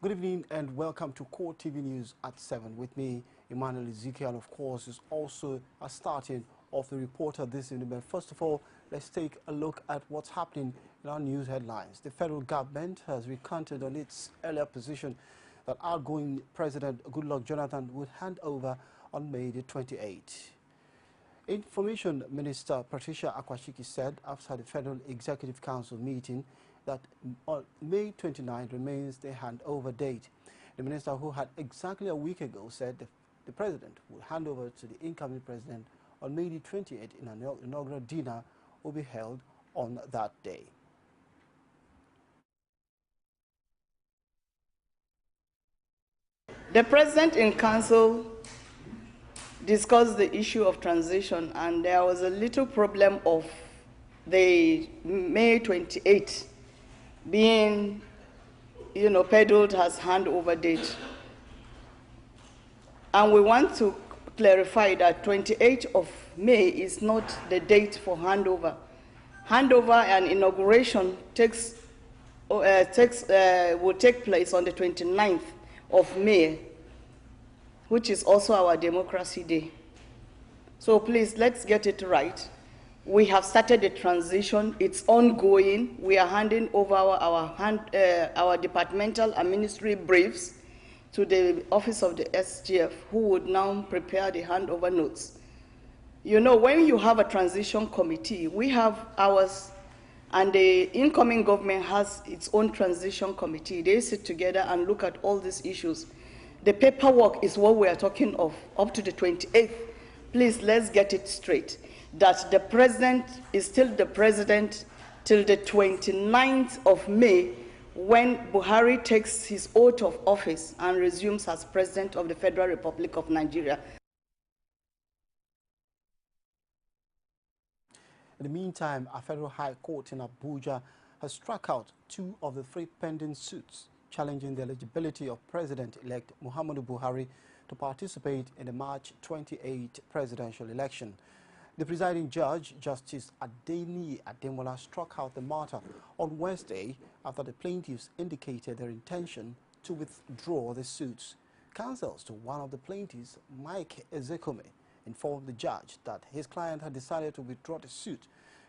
Good evening and welcome to CoreTV News at 7. With me, Emmanuel Ezekiel, of course, is also a starting of the reporter this evening. But first of all, let's take a look at what's happening in our news headlines. The federal government has recanted on its earlier position that outgoing President Goodluck Jonathan would hand over on May the 28th. Information Minister Patricia Akwashiki said after the Federal Executive Council meeting that on May 29 remains the handover date. The minister, who had exactly a week ago said the president would hand over to the incoming president on May the 28th in an inaugural dinner, will be held on that day. The president in council discussed the issue of transition, and there was a little problem of the May 28th being, peddled as handover date. And we want to clarify that 28th of May is not the date for handover. Handover and inauguration will take place on the 29th of May, which is also our Democracy Day. So please, let's get it right. We have started the transition. It's ongoing. We are handing over our departmental and ministry briefs to the office of the SGF, who would now prepare the handover notes. When you have a transition committee, we have ours, and the incoming government has its own transition committee. They sit together and look at all these issues. The paperwork is what we are talking of, up to the 28th. Please, let's get it straight, that the president is still the president till the 29th of May, when Buhari takes his oath of office and resumes as President of the Federal Republic of Nigeria. In the meantime, a federal high court in Abuja has struck out 2 of the 3 pending suits challenging the eligibility of President-elect Muhammadu Buhari to participate in the March 28 presidential election. The presiding judge, Justice Adeni Ademola, struck out the matter on Wednesday after the plaintiffs indicated their intention to withdraw the suits. Counsels to one of the plaintiffs, Mike Ezekome, informed the judge that his client had decided to withdraw the suit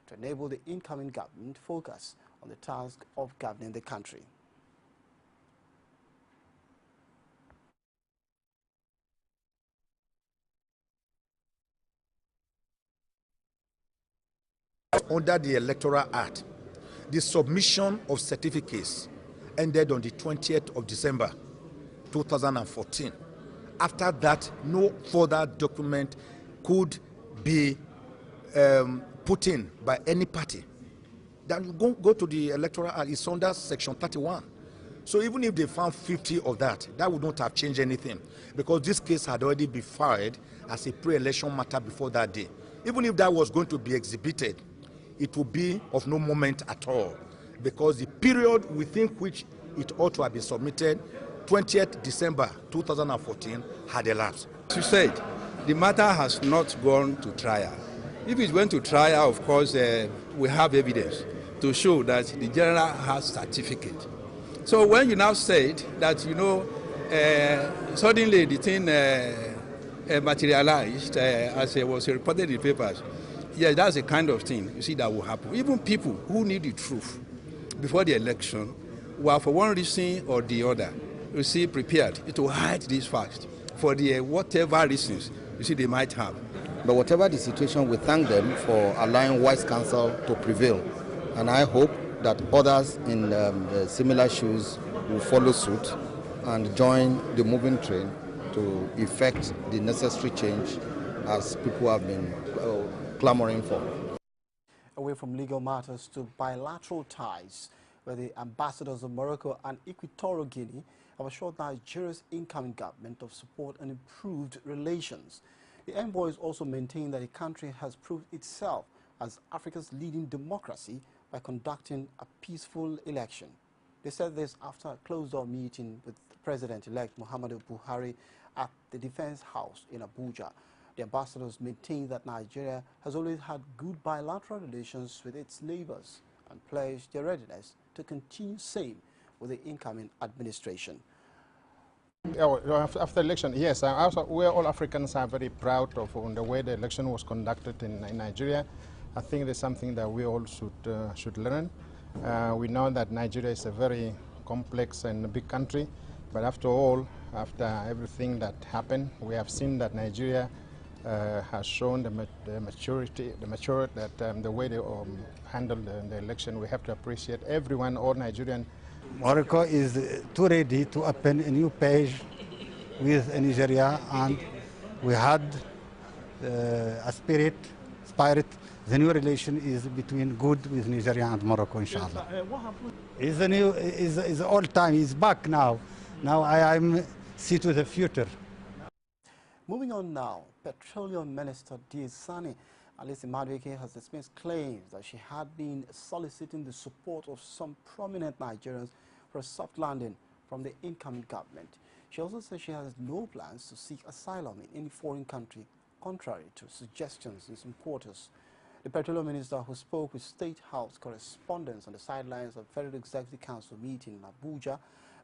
to enable the incoming government to focus on the task of governing the country. Under the Electoral Act, the submission of certificates ended on the 20th of December 2014. After that, no further document could be put in by any party. Then you go to the Electoral Act, it's under Section 31. So even if they found 50 of that, that would not have changed anything, because this case had already been filed as a pre-election matter before that day. Even if that was going to be exhibited, it would be of no moment at all, because the period within which it ought to have been submitted, 20th December 2014, had elapsed. As you said, the matter has not gone to trial. If it went to trial, of course, we have evidence to show that the general has certificate. So when you now said that, suddenly the thing materialized as it was reported in the papers, yes, that's the kind of thing you see that will happen. Even people who need the truth before the election were, for one reason or the other, prepared to hide this fact for the whatever reasons they might have. But whatever the situation, we thank them for allowing wise counsel to prevail, and I hope that others in similar shoes will follow suit and join the moving train to effect the necessary change as people have been clamoring for. Away from legal matters to bilateral ties, where the ambassadors of Morocco and Equatorial Guinea have assured Nigeria's incoming government of support and improved relations. The envoys also maintain that the country has proved itself as Africa's leading democracy by conducting a peaceful election. They said this after a closed-door meeting with President-elect Muhammadu Buhari at the Defense House in Abuja. The ambassadors maintain that Nigeria has always had good bilateral relations with its neighbors and pledged their readiness to continue same with the incoming administration. After election, yes, we all Africans are very proud of the way the election was conducted in Nigeria. I think there's something that we all should learn. We know that Nigeria is a very complex and big country, but after all, after everything that happened, we have seen that Nigeria has shown the maturity that the way they handled the election. We have to appreciate everyone, all Nigerian. Morocco is too ready to open a new page with Nigeria, and we had a spirit. The new relation is between good with Nigeria and Morocco, inshallah. What happened? It's a new, is old time. He's back now. Now I'm see to the future. Moving on now, Petroleum Minister Sani Alice Madueke has dismissed claims that she had been soliciting the support of some prominent Nigerians for a soft landing from the incoming government. She also says she has no plans to seek asylum in any foreign country, contrary to suggestions in some quarters. The Petroleum Minister, who spoke with State House correspondents on the sidelines of Federal Executive Council meeting in Abuja,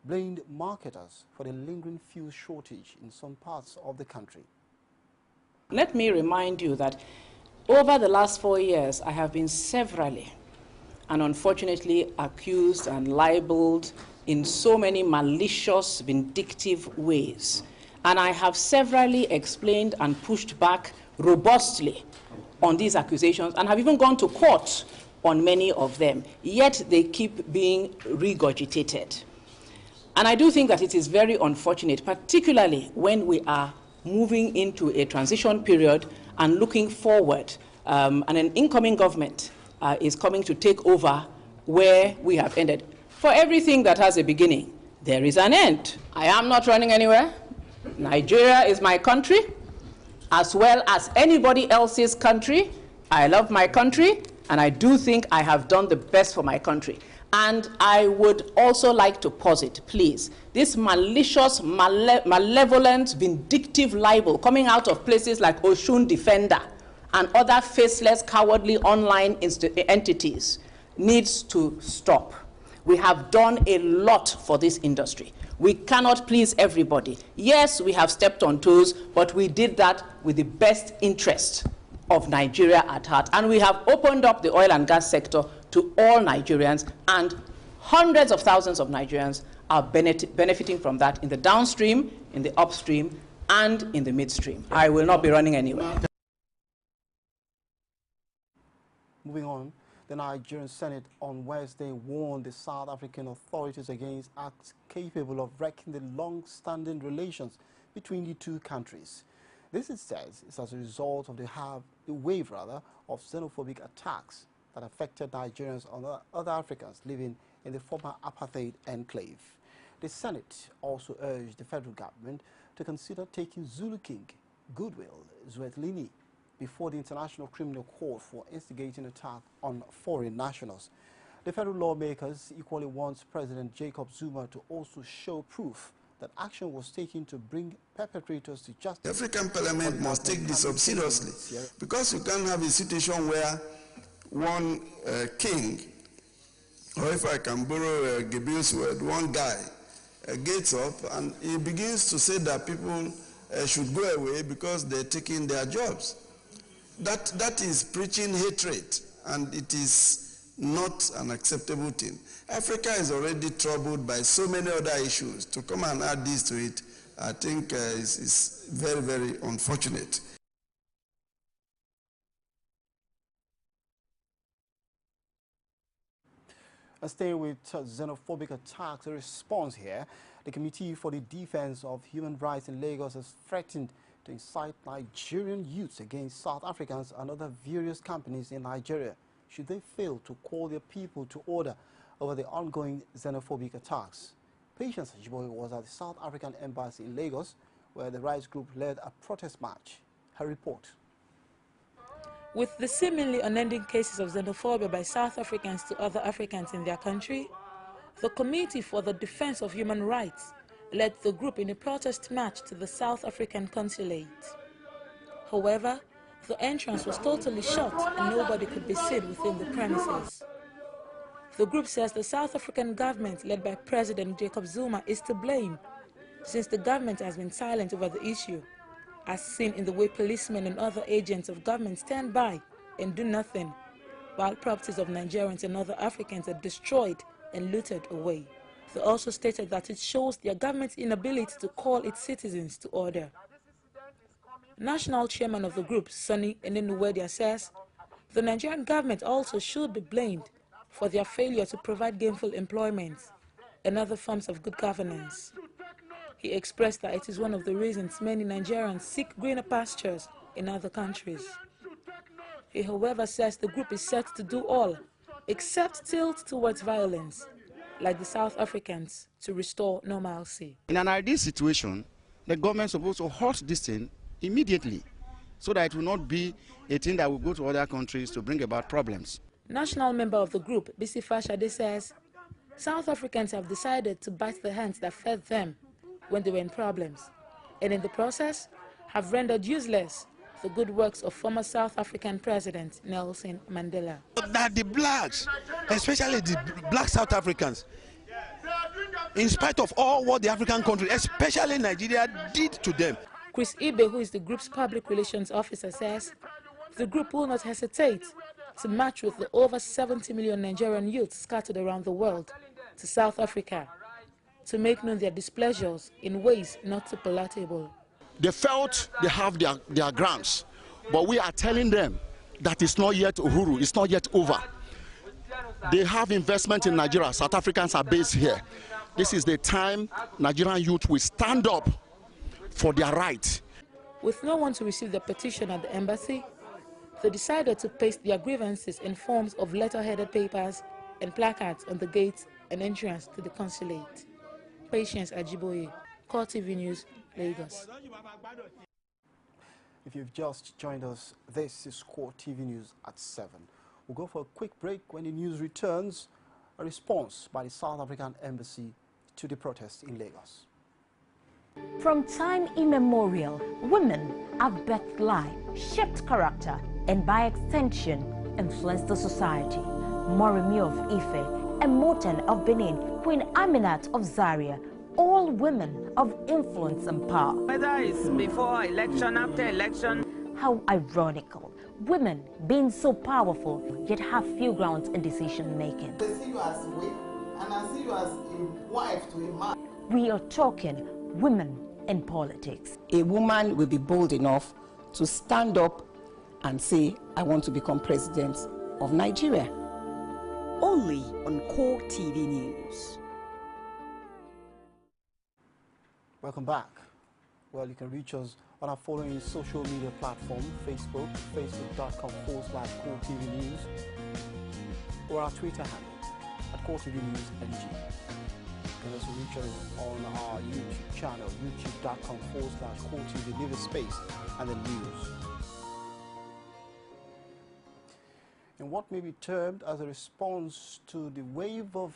blamed marketers for the lingering fuel shortage in some parts of the country. Let me remind you that over the last 4 years, I have been severally and unfortunately accused and libeled in so many malicious, vindictive ways. And I have severally explained and pushed back robustly on these accusations and have even gone to court on many of them, yet they keep being regurgitated. And I do think that it is very unfortunate, particularly when we are moving into a transition period and looking forward, and an incoming government is coming to take over where we have ended. For everything that has a beginning, there is an end. I am not running anywhere. Nigeria is my country, as well as anybody else's country. I love my country, and I do think I have done the best for my country. And I would also like to posit, please, this malicious, malevolent, vindictive libel coming out of places like Oshun Defender and other faceless, cowardly online entities needs to stop. We have done a lot for this industry. We cannot please everybody. Yes, we have stepped on toes, but we did that with the best interest of Nigeria at heart. And we have opened up the oil and gas sector to all Nigerians, and hundreds of thousands of Nigerians are benefiting from that in the downstream, in the upstream, and in the midstream. I will not be running anywhere. Moving on, the Nigerian Senate on Wednesday warned the South African authorities against acts capable of wrecking the long-standing relations between the two countries. This, it says, is as a result of the wave of xenophobic attacks that affected Nigerians and other Africans living in the former apartheid enclave. The Senate also urged the federal government to consider taking Zulu King Goodwill Zwelithini before the International Criminal Court for instigating attack on foreign nationals. The federal lawmakers equally want President Jacob Zuma to also show proof that action was taken to bring perpetrators to justice. The African Parliament must take this up seriously, because you can't have a situation where one king, or if I can borrow Gabriel's word, one guy gets up and he begins to say that people should go away because they're taking their jobs. That is preaching hatred, and it is not an acceptable thing. Africa is already troubled by so many other issues. To come and add this to it, I think is very, very unfortunate. Staying with xenophobic attacks, a response here. The Committee for the Defense of Human Rights in Lagos has threatened to incite Nigerian youths against South Africans and other various companies in Nigeria should they fail to call their people to order over the ongoing xenophobic attacks. Patience Ajiboye was at the South African Embassy in Lagos, where the rights group led a protest march. Her report. With the seemingly unending cases of xenophobia by South Africans to other Africans in their country, the Committee for the Defense of Human Rights led the group in a protest march to the South African consulate. However, the entrance was totally shut and nobody could be seen within the premises. The group says the South African government, led by President Jacob Zuma, is to blame, since the government has been silent over the issue, as seen in the way policemen and other agents of government stand by and do nothing, while properties of Nigerians and other Africans are destroyed and looted away. They also stated that it shows their government's inability to call its citizens to order. National chairman of the group, Sonny Enenuwedia, says the Nigerian government also should be blamed for their failure to provide gainful employment and other forms of good governance. He expressed that it is one of the reasons many Nigerians seek greener pastures in other countries. He, however, says the group is set to do all except tilt towards violence, like the South Africans, to restore normalcy. In an ideal situation, the government is supposed to halt this thing immediately so that it will not be a thing that will go to other countries to bring about problems. National member of the group, Bisi Fashade, says South Africans have decided to bite the hands that fed them when they were in problems, and in the process have rendered useless the good works of former South African President Nelson Mandela. That the blacks, especially the black South Africans, in spite of all what the African countries, especially Nigeria, did to them. Chris Ibe, who is the group's public relations officer, says the group will not hesitate to match with the over 70 million Nigerian youths scattered around the world to South Africa to make known their displeasures in ways not too palatable. They felt they have their grounds, but we are telling them that it's not yet Uhuru, it's not yet over. They have investment in Nigeria. South Africans are based here. This is the time Nigerian youth will stand up for their right. With no one to receive the petition at the embassy, they decided to paste their grievances in forms of letter-headed papers and placards on the gates and entrance to the consulate. Patience Ajiboye, CoreTV News, Lagos. If you've just joined us, this is CoreTV News at 7. We'll go for a quick break. When the news returns, a response by the South African Embassy to the protest in Lagos. From time immemorial, women have birthed life, shaped character, and by extension, influenced the society. Moremi of Ife, Emoten of Benin, Queen Aminat of Zaria, all women of influence and power. Whether it's before election, after election. How ironical, women being so powerful yet have few grounds in decision making. They see you as a wife, and I see you as a wife to a man. We are talking women in politics. A woman will be bold enough to stand up and say, I want to become president of Nigeria. Only on CoreTV News. Welcome back. Well, you can reach us on our following social media platform: Facebook, facebook.com/CoreTV News, or our Twitter handle at CoreTV News NG. You can also reach us on our YouTube channel, youtube.com/CoreTV, leave a space and then news. In what may be termed as a response to the wave of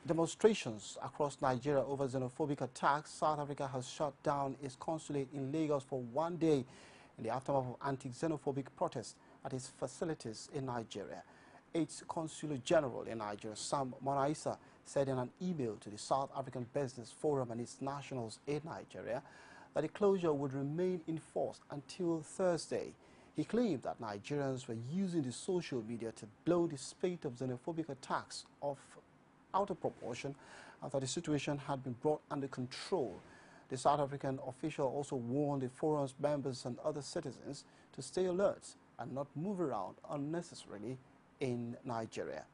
demonstrations across Nigeria over xenophobic attacks, South Africa has shut down its consulate in Lagos for 1 day in the aftermath of anti-xenophobic protests at its facilities in Nigeria. Its Consular General in Nigeria, Sam Monaisa, said in an email to the South African Business Forum and its nationals in Nigeria that the closure would remain in force until Thursday. He claimed that Nigerians were using the social media to blow the spate of xenophobic attacks out of proportion after the situation had been brought under control. The South African official also warned the forum's members and other citizens to stay alert and not move around unnecessarily in Nigeria.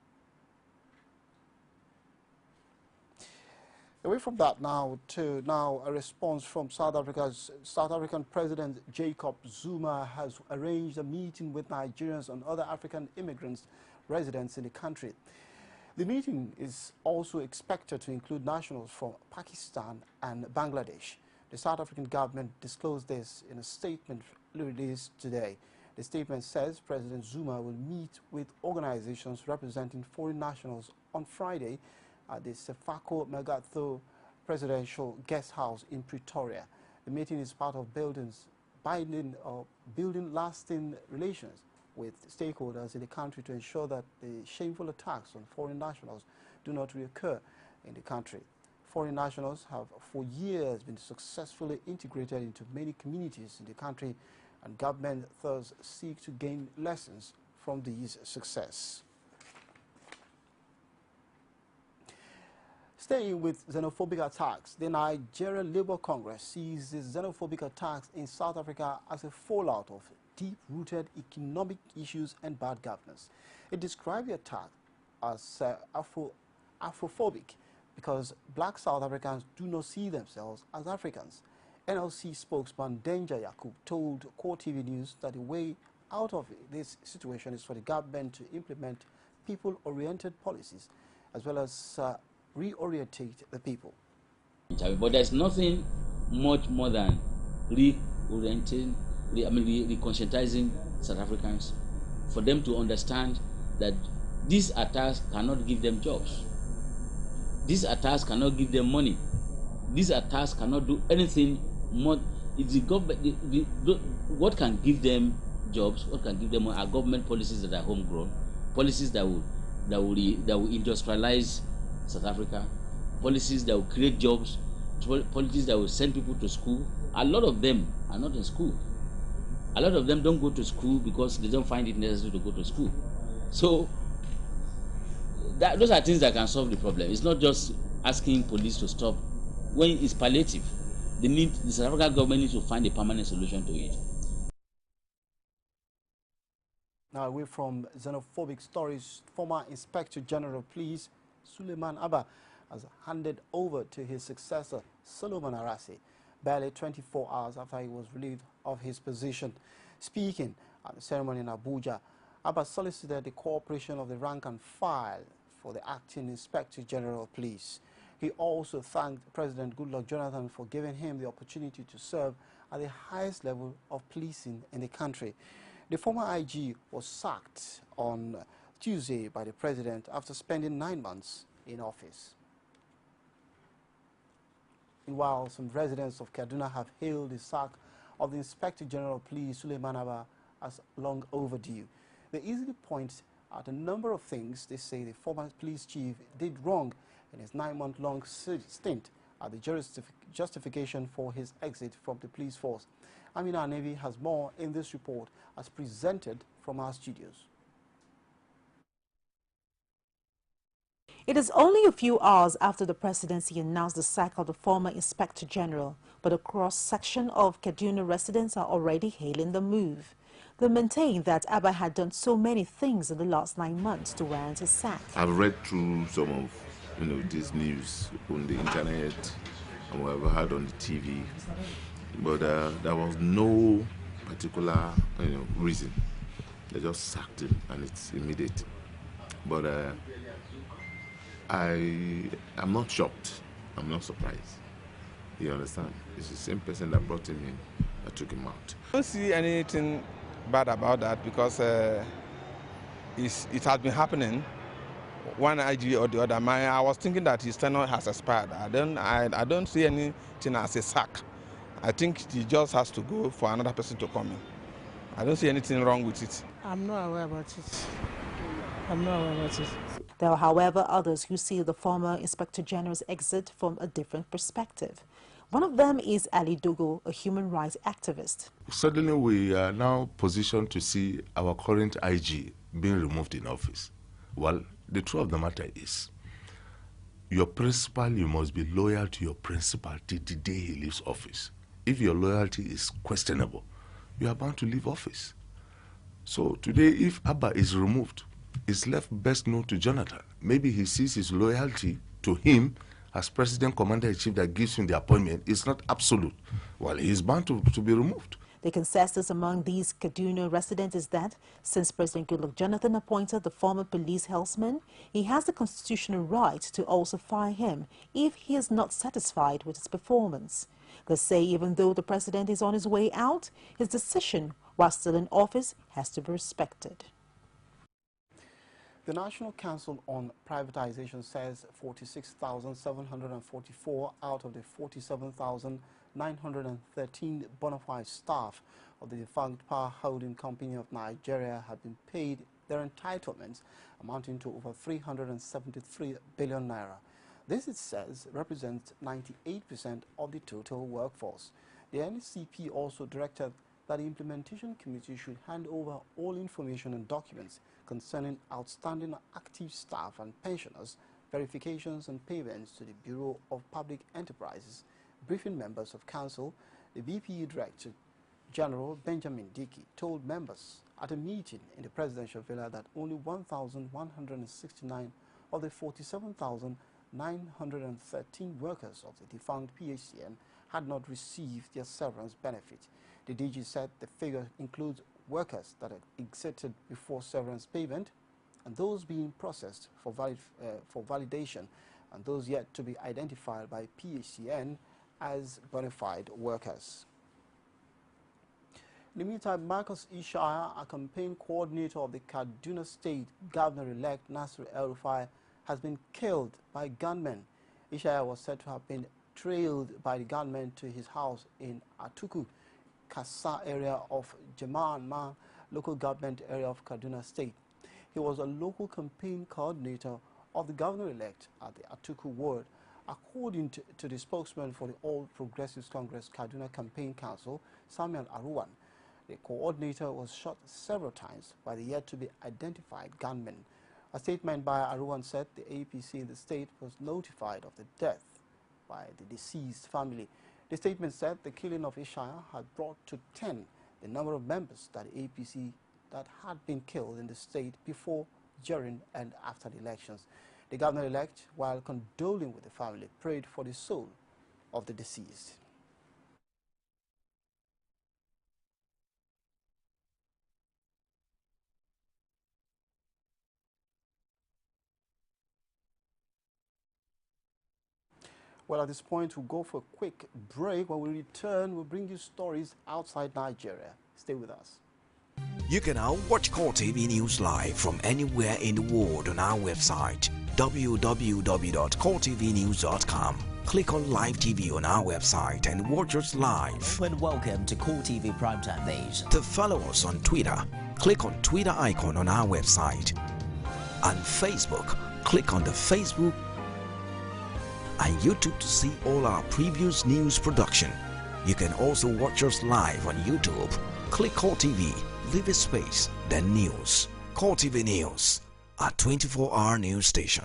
Away from that now to a response from South African President Jacob Zuma has arranged a meeting with Nigerians and other African immigrants residents in the country. The meeting is also expected to include nationals from Pakistan and Bangladesh. The South African government disclosed this in a statement released today. The statement says President Zuma will meet with organizations representing foreign nationals on Friday at the Sefako Megatho Presidential Guest House in Pretoria. The meeting is part of building lasting relations with stakeholders in the country to ensure that the shameful attacks on foreign nationals do not reoccur in the country. Foreign nationals have for years been successfully integrated into many communities in the country, and government thus seek to gain lessons from these success. Staying with xenophobic attacks, the Nigerian Labour Congress sees the xenophobic attacks in South Africa as a fallout of deep-rooted economic issues and bad governance. It described the attack as Afrophobic because black South Africans do not see themselves as Africans. NLC spokesman Danger Yakub told CoreTV News that the way out of this situation is for the government to implement people-oriented policies as well as reorientate the people. But there's nothing much more than reconscientizing South Africans for them to understand that these attacks cannot give them jobs. These attacks cannot give them money. These attacks cannot do anything more. It's the government. What can give them jobs? What can give them money are government policies that are homegrown, policies that will industrialize South Africa, policies that will create jobs, policies that will send people to school. A lot of them are not in school. A lot of them don't go to school because they don't find it necessary to go to school. So those are things that can solve the problem. It's not just asking police to stop. When it's palliative, the South African government needs to find a permanent solution to it. Now, away from xenophobic stories, former Inspector General of Police Suleiman Abba has handed over to his successor, Solomon Arase, barely 24 hours after he was relieved of his position. Speaking at the ceremony in Abuja, Abba solicited the cooperation of the rank and file for the acting Inspector General of Police. He also thanked President Goodluck Jonathan for giving him the opportunity to serve at the highest level of policing in the country. The former IG was sacked on Tuesday by the president after spending 9 months in office. Meanwhile, some residents of Kaduna have hailed the sack of the Inspector General of Police Suleiman Abba as long overdue. They easily point at a number of things they say the former police chief did wrong in his 9-month-long stint at the justification for his exit from the police force. Amina Nevi has more in this report as presented from our studios. It is only a few hours after the presidency announced the sack of the former Inspector General, but a cross-section of Kaduna residents are already hailing the move. They maintain that Abba had done so many things in the last 9 months to warrant his sack. I've read through some of this news on the internet and what I've heard on the TV, but there was no particular reason. They just sacked him and it's immediate. But I'm not shocked. I'm not surprised. You understand? It's the same person that brought him in that took him out. I don't see anything bad about that because it has been happening. One IG or the other. I was thinking that his tenure has expired. I don't see anything as a sack. I think he just has to go for another person to come in. I don't see anything wrong with it. I'm not aware about it. I'm not aware about it. There are, however, others who see the former Inspector General's exit from a different perspective. One of them is Ali Dogo, a human rights activist. Suddenly we are now positioned to see our current IG being removed in office. Well, the truth of the matter is, your principal, you must be loyal to your principal till the day he leaves office. If your loyalty is questionable, you are bound to leave office. So today, if Abba is removed, it's left best known to Jonathan. Maybe he sees his loyalty to him as President Commander-in-Chief that gives him the appointment is not absolute. Well, he is bound to be removed. The consensus among these Kaduna residents is that since President Goodluck Jonathan appointed the former police helmsman, he has the constitutional right to also fire him if he is not satisfied with his performance. They say even though the president is on his way out, his decision while still in office has to be respected. The National Council on Privatization says 46,744 out of the 47,913 bona fide staff of the defunct Power Holding Company of Nigeria have been paid their entitlements, amounting to over 373 billion naira. This, it says, represents 98% of the total workforce. The NCP also directed that the Implementation Committee should hand over all information and documents concerning outstanding active staff and pensioners, verifications and payments to the Bureau of Public Enterprises. Briefing members of Council, the BPE Director General Benjamin Dickey told members at a meeting in the presidential villa that only 1,169 of the 47,913 workers of the defunct PHCN had not received their severance benefit. The DG said the figure includes workers that had exited before severance payment and those being processed for validation and those yet to be identified by PHCN as bona fide workers. In the meantime, Marcus Ishaya, a campaign coordinator of the Kaduna State Governor-elect Nasir El-Rufai, has been killed by gunmen. Ishaya was said to have been trailed by the gunmen to his house in Atuku, Kasa area of Jamanma, local government area of Kaduna State. He was a local campaign coordinator of the governor-elect at the Atuku ward. According to the spokesman for the All Progressives Congress Kaduna Campaign Council, Samuel Aruwan, the coordinator was shot several times by the yet-to-be-identified gunmen. A statement by Aruwan said the APC in the state was notified of the death by the deceased family. The statement said the killing of Ishaya had brought to 10 the number of members that the APC that had been killed in the state before, during, and after the elections. The governor-elect, while condoling with the family, prayed for the soul of the deceased. Well, at this point, we'll go for a quick break. When we return, we'll bring you stories outside Nigeria. Stay with us. You can now watch CoreTV News live from anywhere in the world on our website, www.coretvnews.com. Click on Live TV on our website and watch us live. And welcome to CoreTV Primetime Days. To follow us on Twitter, click on Twitter icon on our website. On Facebook, click on the Facebook and YouTube to see all our previous news production. You can also watch us live on YouTube. Click CoreTV, leave a space, then News. CoreTV News, our 24-hour news station.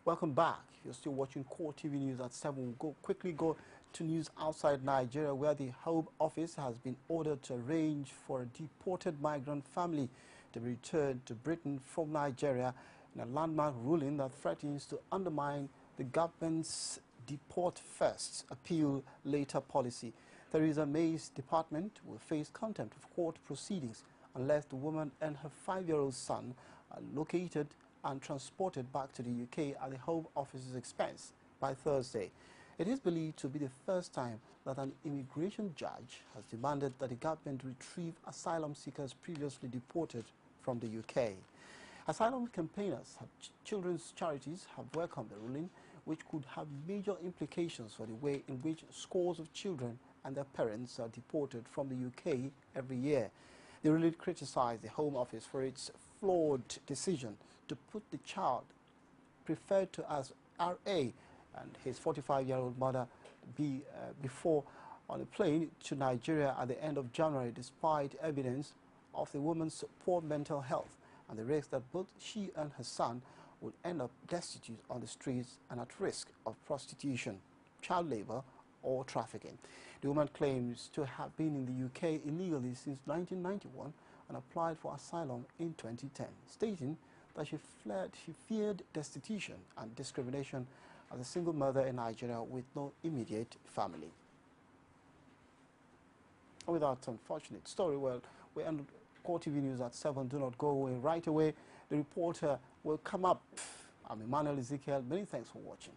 Welcome back. You're still watching CoreTV News at 7. We'll quickly go to news outside Nigeria, where the Home Office has been ordered to arrange for a deported migrant family to be returned to Britain from Nigeria in a landmark ruling that threatens to undermine the government's deport first, appeal later policy. Theresa May's department will face contempt of court proceedings unless the woman and her 5-year-old son are located and transported back to the UK at the Home Office's expense by Thursday. It is believed to be the first time that an immigration judge has demanded that the government retrieve asylum seekers previously deported from the UK. Asylum campaigners, children's charities have welcomed the ruling, which could have major implications for the way in which scores of children and their parents are deported from the UK every year. The ruling criticized the Home Office for its flawed decision to put the child referred to as RA and his 45-year-old mother before on a plane to Nigeria at the end of January, despite evidence of the woman's poor mental health and the risk that both she and her son would end up destitute on the streets and at risk of prostitution, child labor, or trafficking. The woman claims to have been in the UK illegally since 1991 and applied for asylum in 2010, stating that she feared destitution and discrimination as a single mother in Nigeria with no immediate family. And with that unfortunate story, well, we end CoreTV News at 7. Do not go away. Right away, the reporter will come up. I'm Emmanuel Ezekiel. Many thanks for watching.